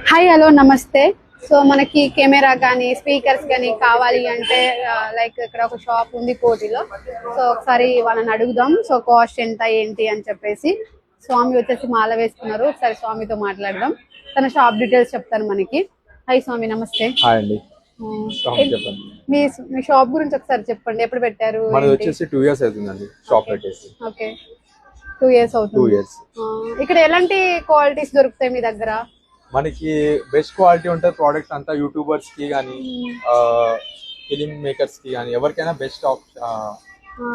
Hi hello నమస్తే. So మనకి camera కానీ స్పీకర్స్ కానీ కావాలి అంటే లైక్ ఇక్కడ ఒక షాప్ ఉంది కోటిలో. సో ఒకసారి వాళ్ళని అడుగుదాం. సో కాస్ట్ ఎంత ఏంటి అని చెప్పేసి. స్వామి వచ్చేసి మాల వేసుకున్నారు. ఒకసారి స్వామితో మాట్లాడదాం. తన షాప్ డీటెయిల్స్ చెప్తాను మనకి. హాయ్ స్వామి, నమస్తే. హాయ్ అండి. మీ మీ షాప్ గురించి ఒకసారి చెప్పండి. ఎప్పుడు పెట్టారు? మనది వచ్చేసి 2 years అవుతుందండి షాప్ పెట్టేసి. ఓకే, 2 years అవుతుంది. 2 years. ఇక్కడ ఎలాంటి క్వాలిటీస్ దొరుకుతాయి మీ దగ్గర? మనకి బెస్ట్ క్వాలిటీ ఉంటుంది ప్రోడక్ట్స్ అంతా. యూట్యూబర్స్ కి కానీ ఫిలిం మేకర్స్ కి కానీ ఎవరికైనా బెస్ట్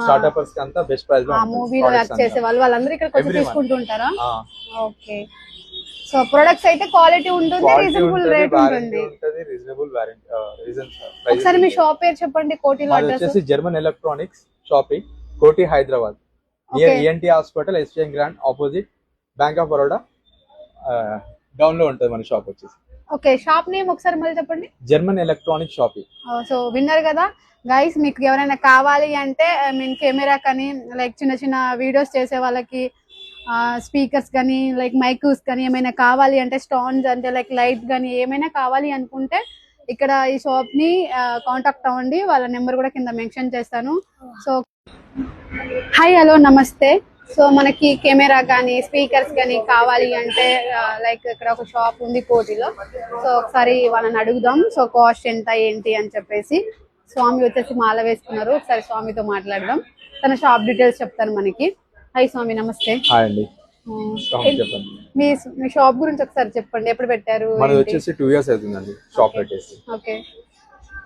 స్టార్టప్స్ కి అంతా బెస్ట్ ప్రైస్ లో మూవీలో వర్క్ చేసే వాళ్ళందరూ ఇక్కడ వచ్చి తీసుకుంటుంటారా? ఓకే. సో ప్రొడక్ట్స్ అయితే క్వాలిటీ ఉంటుంది, రీజనబుల్ రేట్ ఉంటుంది. రీజనబుల్ ఒకసారి మీ షాప్ పేరు చెప్పండి. కోటిలో అడ్రస్ వచ్చేసి జర్మన్ ఎలక్ట్రానిక్స్ షాపింగ్, కోటి Hyderabad, near ENT hospital, SPN grand opposite bank of Baroda down లో ఉంటుంది మన షాప్ వచ్చేసి. ఓకే, షాప్ నేమ్ ఒకసారి మళ్ళీ చెప్పండి. German electronic shopping. సో విన్నారు కదా గైస్, మీకు ఎవరైనా కావాలి అంటే కెమెరా కానీ లైక్ చిన్న చిన్న వీడియోస్ చేసే వాళ్ళకి స్పీకర్స్ కానీ లైక్ మైక్స్ కానీ ఏమైనా కావాలి అంటే, స్టాండ్స్ అంటే లైక్ లైట్ కానీ ఏమైనా కావాలి అనుకుంటే ఇక్కడ ఈ షాప్ ని కాంటాక్ట్ అవ్వండి. వాళ్ళ నెంబర్ కూడా కింద మెన్షన్ చేస్తాను. సో హాయ్ హలో నమస్తే. సో మనకి కెమెరా కానీ స్పీకర్స్ కానీ కావాలి అంటే లైక్ ఇక్కడ ఒక షాప్ ఉంది కోటిలో. సో ఒకసారి వాళ్ళని అడుగుదాం. సో కాస్ట్ ఎంత ఏంటి అని చెప్పేసి. స్వామి వచ్చేసి మాల వేసుకున్నారు. ఒకసారి స్వామితో మాట్లాడదాం. తన షాప్ డీటెయిల్స్ చెప్తాను మనకి. హాయ్ స్వామి, నమస్తే. హాయ్ అండి. మీ మీ షాప్ గురించి ఒకసారి చెప్పండి. ఎప్పుడు పెట్టారు? మనది వచ్చేసి 2 years అవుతుందండి షాప్ పెట్టేసి. ఓకే,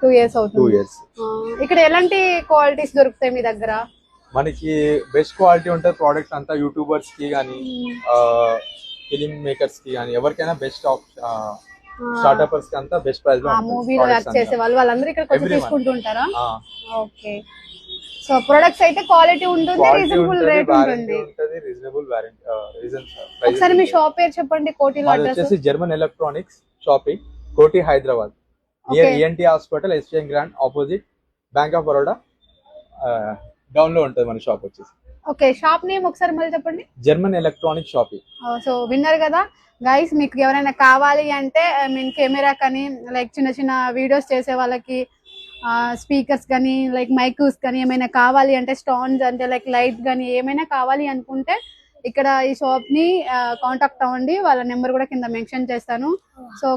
2 years అవుతుంది. 2 years. ఇక్కడ ఎలాంటి క్వాలిటీస్ దొరుకుతాయి మీ దగ్గర? మనకి బెస్ట్ క్వాలిటీ ఉంటుంది ప్రోడక్ట్స్ అంతా. యూట్యూబర్స్ కి కానీ ఫిలిం మేకర్స్ కి కానీ ఎవరికైనా బెస్ట్ స్టార్టప్స్ కి అంతా బెస్ట్ ప్రైస్ లో మూవీలో వర్క్ చేసే వాళ్ళందరూ ఇక్కడ వచ్చి తీసుకుంటుంటారా? ఓకే. సో ప్రొడక్ట్స్ అయితే క్వాలిటీ ఉంటుంది, రీజనబుల్ రేట్ ఉంటుంది. ఒకసారి మీ షాప్ పేరు చెప్పండి. కోటిలో అడ్రస్ వచ్చేసి జర్మన్ ఎలక్ట్రానిక్స్ షాపింగ్, కోటి Hyderabad, near ENT hospital, SPN grand opposite bank of Baroda down లో ఉంటుంది మన షాప్ వచ్చేసి. ఓకే, షాప్ నేమ్ ఒకసారి మళ్ళీ చెప్పండి. German electronic shopping. సో విన్నారు కదా గైస్, మీకు ఎవరైనా కావాలి అంటే కెమెరా కానీ లైక్ చిన్న చిన్న వీడియోస్ చేసే వాళ్ళకి స్పీకర్స్ కానీ లైక్ మైక్స్ కానీ ఏమైనా కావాలి అంటే, స్టాండ్స్ అంటే లైక్ లైట్ కానీ ఏమైనా కావాలి అనుకుంటే ఇక్కడ ఈ షాప్ ని కాంటాక్ట్ అవ్వండి. వాళ్ళ నెంబర్ కూడా కింద మెన్షన్ చేస్తాను. సో